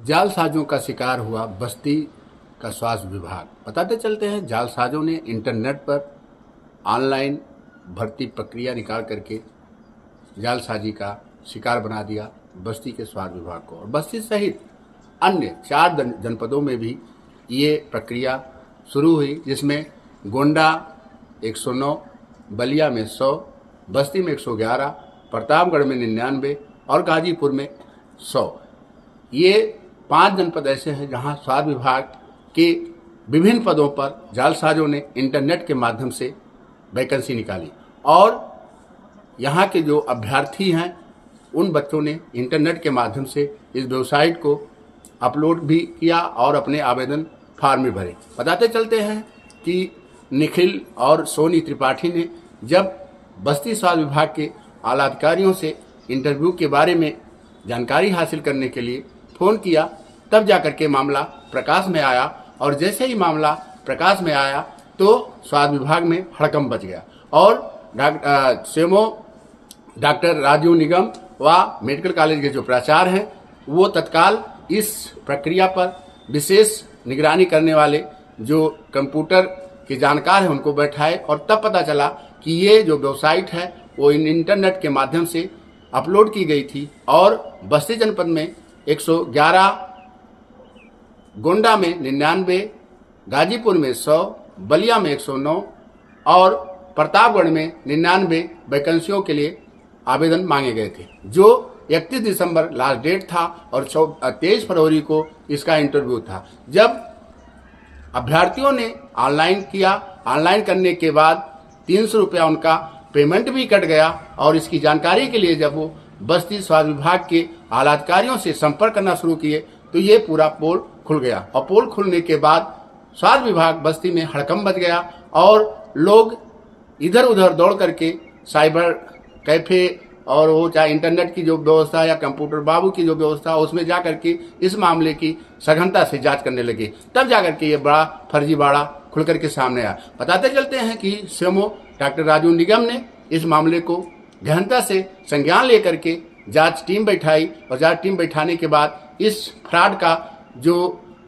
जालसाजों का शिकार हुआ बस्ती का स्वास्थ्य विभाग। बताते चलते हैं, जालसाजों ने इंटरनेट पर ऑनलाइन भर्ती प्रक्रिया निकाल करके जालसाजी का शिकार बना दिया बस्ती के स्वास्थ्य विभाग को। और बस्ती सहित अन्य 4 जनपदों में भी ये प्रक्रिया शुरू हुई, जिसमें गोंडा 109, बलिया में 100, बस्ती में 111, प्रतापगढ़ में 99 और गाजीपुर में 100। ये 5 जनपद ऐसे हैं जहां स्वास्थ्य विभाग के विभिन्न पदों पर जालसाजों ने इंटरनेट के माध्यम से वैकेंसी निकाली और यहाँ के जो अभ्यर्थी हैं उन बच्चों ने इंटरनेट के माध्यम से इस वेबसाइट को अपलोड भी किया और अपने आवेदन फॉर्म में भरे। बताते चलते हैं कि निखिल और सोनी त्रिपाठी ने जब बस्ती स्वास्थ्य विभाग के आला अधिकारियों से इंटरव्यू के बारे में जानकारी हासिल करने के लिए फ़ोन किया, तब जाकर के मामला प्रकाश में आया। और जैसे ही मामला प्रकाश में आया तो स्वास्थ्य विभाग में हड़कंप मच गया और डॉक्टर राजू निगम व मेडिकल कॉलेज के जो प्राचार्य हैं वो तत्काल इस प्रक्रिया पर विशेष निगरानी करने वाले जो कंप्यूटर के जानकार हैं उनको बैठाए। और तब पता चला कि ये जो वेबसाइट है वो इंटरनेट के माध्यम से अपलोड की गई थी और बस्ती जनपद में 111, गोंडा में 99, गाजीपुर में 100, बलिया में 109 और प्रतापगढ़ में 99 वैकेंसियों के लिए आवेदन मांगे गए थे, जो 31 दिसंबर लास्ट डेट था और 23 फरवरी को इसका इंटरव्यू था। जब अभ्यर्थियों ने ऑनलाइन किया, ऑनलाइन करने के बाद 300 रुपया उनका पेमेंट भी कट गया। और इसकी जानकारी के लिए जब वो बस्ती स्वास्थ्य विभाग के आला अधिकारियों से संपर्क करना शुरू किए तो ये पूरा पोल खुल गया। और पोल खुलने के बाद स्वास्थ्य विभाग बस्ती में हड़कंप मच गया और लोग इधर उधर दौड़ करके साइबर कैफे और वो चाहे इंटरनेट की जो व्यवस्था या कंप्यूटर बाबू की जो व्यवस्था उसमें जा करके इस मामले की सघनता से जांच करने लगे। तब जाकर के ये बड़ा फर्जीवाड़ा खुल करके सामने आया। बताते चलते हैं कि सीएमओ डॉक्टर राजू निगम ने इस मामले को गहनता से संज्ञान लेकर के जांच टीम बैठाई और जांच टीम बैठाने के बाद इस फ्रॉड का जो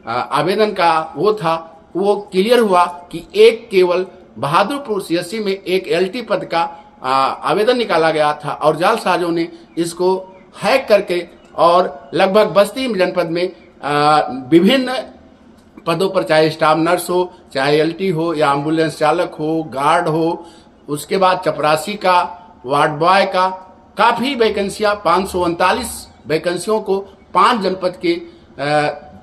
आवेदन का वो था वो क्लियर हुआ कि एक केवल बहादुरपुर सीएससी में एक एलटी पद का आवेदन निकाला गया था और जालसाजों ने इसको हैक करके और लगभग बस्ती जनपद में विभिन्न पदों पर, चाहे स्टाफ नर्स हो, चाहे एलटी हो या एम्बुलेंस चालक हो, गार्ड हो, उसके बाद चपरासी का, वार्ड बॉय का, काफ़ी वैकेंसियां 539 वैकेंसियों को 5 जनपद के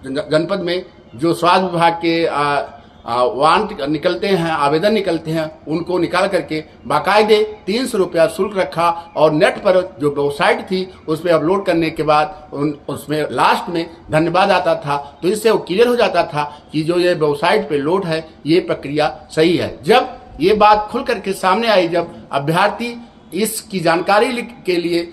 जनपद में जो स्वास्थ्य विभाग के वांट निकलते हैं, आवेदन निकलते हैं, उनको निकाल करके बाकायदे 300 रुपया शुल्क रखा और नेट पर जो वेबसाइट थी उस पर अपलोड करने के बाद उसमें लास्ट में धन्यवाद आता था। तो इससे वो क्लियर हो जाता था कि जो ये वेबसाइट पे लोड है ये प्रक्रिया सही है। जब ये बात खुल करके सामने आई, जब अभ्यर्थी इसकी जानकारी के लिए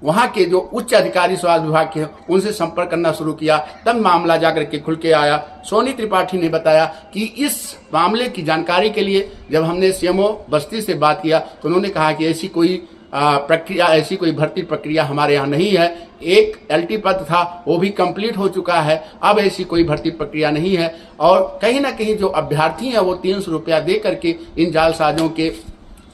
वहां के जो उच्च अधिकारी स्वास्थ्य विभाग के उनसे संपर्क करना शुरू किया, तब मामला जाकर के खुल के आया। सोनी त्रिपाठी ने बताया कि इस मामले की जानकारी के लिए जब हमने सीएमओ बस्ती से बात किया तो उन्होंने कहा कि ऐसी कोई प्रक्रिया, ऐसी कोई भर्ती प्रक्रिया हमारे यहाँ नहीं है। एक एलटी पद था वो भी कंप्लीट हो चुका है, अब ऐसी कोई भर्ती प्रक्रिया नहीं है। और कहीं ना कहीं जो अभ्यर्थी हैं वो 300 रुपया दे करके इन जालसाजों के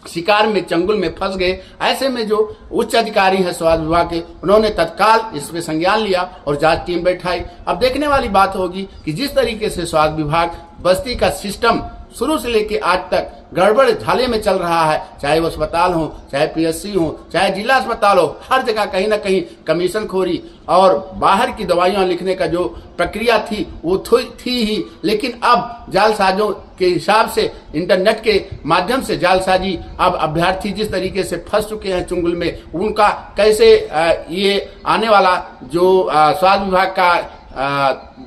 शिकार में, चंगुल में फंस गए। ऐसे में जो उच्च अधिकारी हैं स्वास्थ्य विभाग के, उन्होंने तत्काल इस पे संज्ञान लिया और जांच टीम बैठाई। अब देखने वाली बात होगी कि जिस तरीके से स्वास्थ्य विभाग बस्ती का सिस्टम शुरू से लेके आज तक गड़बड़ झाले में चल रहा है, चाहे वो अस्पताल हो, चाहे पीएचसी हो, चाहे जिला अस्पताल हो, हर जगह कहीं ना कहीं कमीशन खोरी और बाहर की दवाइयां लिखने का जो प्रक्रिया थी वो थी ही। लेकिन अब जालसाजों के हिसाब से इंटरनेट के माध्यम से जालसाजी, अब अभ्यर्थी जिस तरीके से फंस चुके हैं चुंगल में, उनका कैसे ये आने वाला जो स्वास्थ्य विभाग का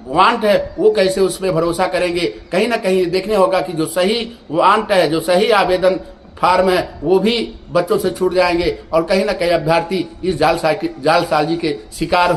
वांट है वो कैसे उस पर भरोसा करेंगे। कहीं ना कहीं देखने होगा कि जो सही वांट है, जो सही आवेदन फॉर्म है वो भी बच्चों से छूट जाएंगे और कहीं ना कहीं अभ्यर्थी इस जालसाजी के शिकार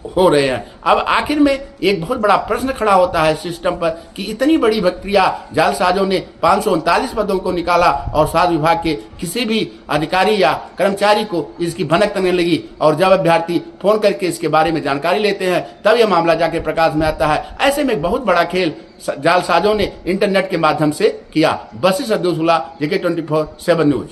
हो रहे हैं। अब आखिर में एक बहुत बड़ा प्रश्न खड़ा होता है सिस्टम पर कि इतनी बड़ी प्रक्रिया जालसाजों ने 539 पदों को निकाला और स्वास्थ्य विभाग के किसी भी अधिकारी या कर्मचारी को इसकी भनक तकने लगी, और जब अभ्यर्थी फोन करके इसके बारे में जानकारी लेते हैं तब यह मामला जाके प्रकाश में आता है। ऐसे में एक बहुत बड़ा खेल जालसाजों ने इंटरनेट के माध्यम से किया। बसी सद्दुसुला, JK 24/7 न्यूज।